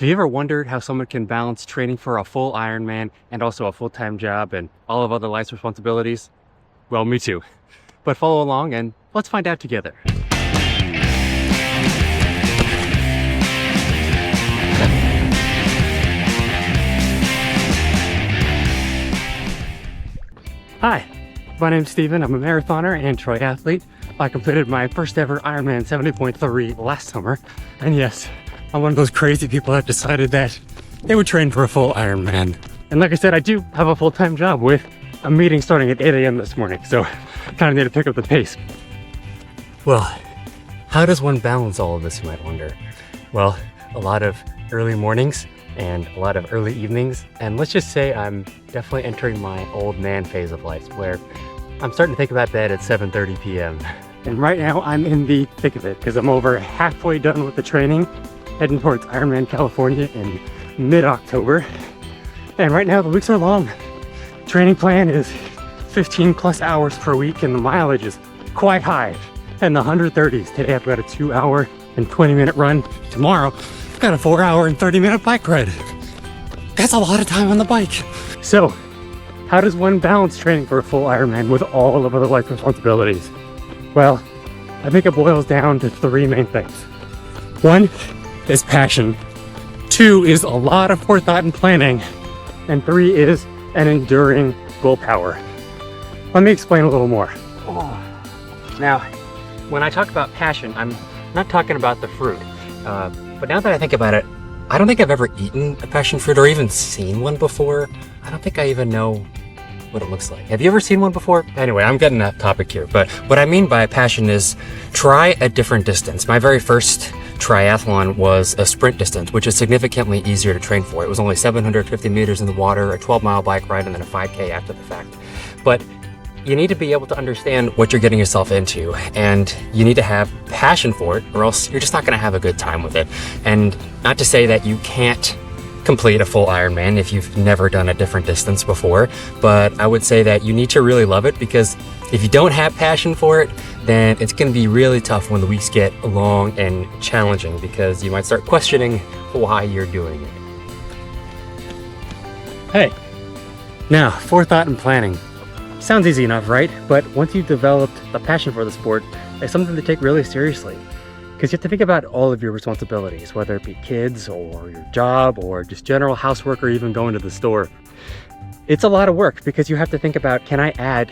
Have you ever wondered how someone can balance training for a full Ironman and also a full-time job and all of other life's responsibilities? Well, me too. But follow along and let's find out together. Hi, my name's Steven. I'm a marathoner and triathlete. I completed my first ever Ironman 70.3 last summer. And yes, I'm one of those crazy people that decided that they would train for a full Ironman. And like I said, I do have a full-time job with a meeting starting at 8 a.m. this morning, so kind of need to pick up the pace. Well, how does one balance all of this, you might wonder? Well, a lot of early mornings and a lot of early evenings, and let's just say I'm definitely entering my old man phase of life where I'm starting to think about bed at 7:30 p.m. And right now I'm in the thick of it because I'm over halfway done with the training, heading towards Ironman California in mid-October. And right now the weeks are long. Training plan is 15 plus hours per week and the mileage is quite high in the 130s. Today I've got a 2-hour and 20-minute run. Tomorrow I've got a 4-hour and 30-minute bike ride. That's a lot of time on the bike. So how does one balance training for a full Ironman with all of the life responsibilities? Well, I think it boils down to 3 main things. 1 is passion. 2 is a lot of forethought and planning. And 3 is an enduring willpower. Let me explain a little more. Now, when I talk about passion, I'm not talking about the fruit. But now that I think about it, I don't think I've ever eaten a passion fruit or even seen one before. I don't think I even know what it looks like. Have you ever seen one before? Anyway, I'm getting off topic here, but what I mean by passion is try a different distance. My very first triathlon was a sprint distance, which is significantly easier to train for. It was only 750 meters in the water, a 12-mile bike ride, and then a 5K after the fact. But you need to be able to understand what you're getting yourself into, and you need to have passion for it, or else you're just not going to have a good time with it. And not to say that you can't complete a full Ironman if you've never done a different distance before, but I would say that you need to really love it, because if you don't have passion for it, then it's going to be really tough when the weeks get long and challenging, because you might start questioning why you're doing it. Hey, now forethought and planning. Sounds easy enough, right? But once you've developed a passion for the sport, it's something to take really seriously. Because you have to think about all of your responsibilities, whether it be kids or your job or just general housework or even going to the store. It's a lot of work because you have to think about, can I add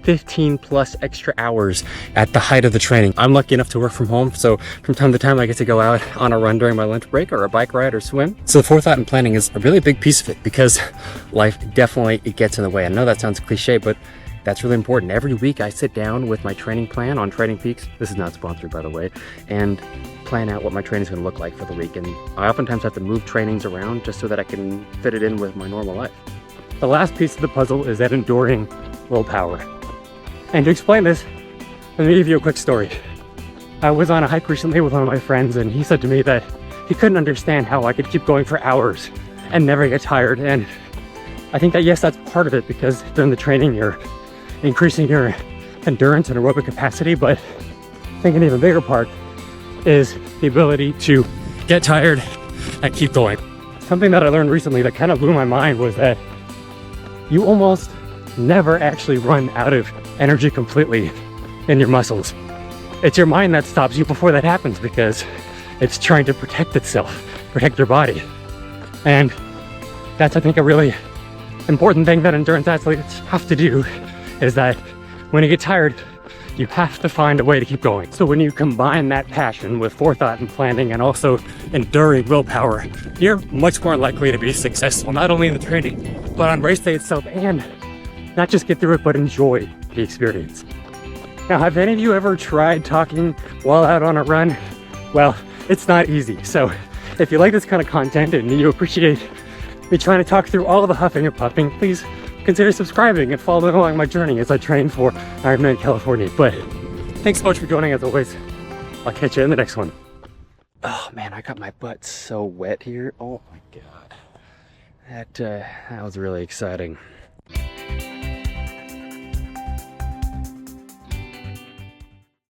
15 plus extra hours at the height of the training? I'm lucky enough to work from home, so from time to time I get to go out on a run during my lunch break or a bike ride or swim. So the forethought and planning is a really big piece of it, because life definitely gets in the way. I know that sounds cliche, but that's really important. Every week I sit down with my training plan on Training Peaks. This is not sponsored, by the way, and plan out what my training is going to look like for the week. And I oftentimes have to move trainings around just so that I can fit it in with my normal life. The last piece of the puzzle is that enduring willpower. And to explain this, let me give you a quick story. I was on a hike recently with one of my friends, and he said to me that he couldn't understand how I could keep going for hours and never get tired. And I think that, yes, that's part of it, because during the training you're increasing your endurance and aerobic capacity, but I think an even bigger part is the ability to get tired and keep going. Something that I learned recently that kind of blew my mind was that you almost never actually run out of energy completely in your muscles. It's your mind that stops you before that happens, because it's trying to protect itself, protect your body. And that's, I think, a really important thing that endurance athletes have to do, is that when you get tired, you have to find a way to keep going. So when you combine that passion with forethought and planning and also enduring willpower, you're much more likely to be successful, not only in the training, but on race day itself, and not just get through it, but enjoy the experience. Now, have any of you ever tried talking while out on a run? Well, it's not easy. So if you like this kind of content and you appreciate me trying to talk through all of the huffing and puffing, please consider subscribing and following along my journey as I train for Ironman California. But thanks so much for joining as always. I'll catch you in the next one. Oh man, I got my butt so wet here. Oh my God. That was really exciting.